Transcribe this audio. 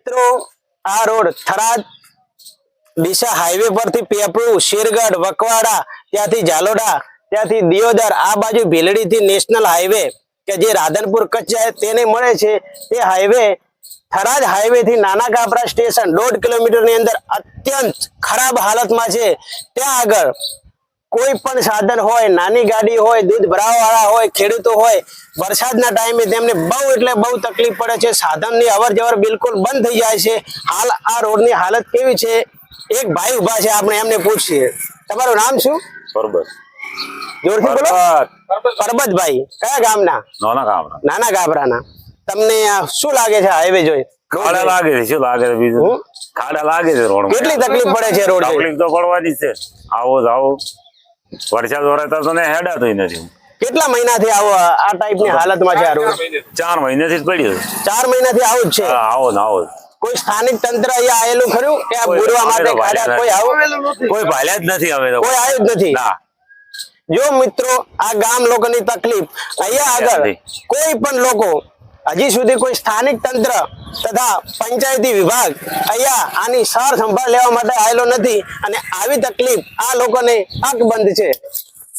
મિત્રો આ road Tharad Deesa highway પરથી પેપળું, શેરગઢ, વકવાડા, ત્યાંથી ઝાલોડા, ત્યાંથી દિયોદર, આ બાજુ ભીલડી થી નેશનલ હાઈવે કે જે રાધનપુર કચ્છ જાય તેને મળે છે. તે હાઈવે થરાદ હાઈવે થી નાના કાપરા સ્ટેશન 1.5 કિલોમીટર ની અંદર અત્યંત ખરાબ હાલતમાં છે. ત્યાં આગળ કોઈ પણ સાધન હોય, નાની ગાડી હોય, દૂધ ભરાવા વાળા હોય, ખેડૂતો હોય, વરસાદના ટાઈમે તેમને બહુ એટલે બહુ તકલીફ પડે છે. સાધનની અવર જવર બિલકુલ બંધ થઈ જાય છે. હાલ આ રોડની હાલત કેવી છે? એક ભાઈ ઉભા છે, આપણે એમને પૂછીએ. તમારું નામ શું? પરબત. જોરથી બોલો. પરબતભાઈ. કયા ગામના? નાના ગાબરાના. તમને શું લાગે છે હાઈવે જોઈ? ખાડા લાગે છે. શું લાગે છે? બીજું ખાડા લાગે છે. રોડ કેટલી તકલીફ પડે છે? રોડ તકલીફ તો પડવાની છે. આવો જાઓ વરસાદ વરસતા તો ને હેડાતો નથી. કેટલા મહિનાથી આવો આ ટાઈપની હાલતમાં છે આ રોડ? 4 મહિનાથી જ પડ્યું. 4 મહિનાથી આવું જ છે. આવો ને આવો. કોઈ સ્થાનિક તંત્ર અહીંયા આવેલું ખરું કે આ બુરવા માટે ખાડા કોઈ આવું? કોઈ ભાલ્યા જ નથી. હવે કોઈ આવ્યું જ નથી. ના. જો મિત્રો આ ગામ લોકોની તકલીફ અહીંયા આગળ કોઈ પણ લોકો હજી સુધી કોઈ સ્થાનિક તંત્ર તથા પંચાયતી વિભાગ અહીંયા આની સાર સંભાળ લેવા માટે આવેલો નથી અને આવી તકલીફ આ લોકોને અકબંધ છે.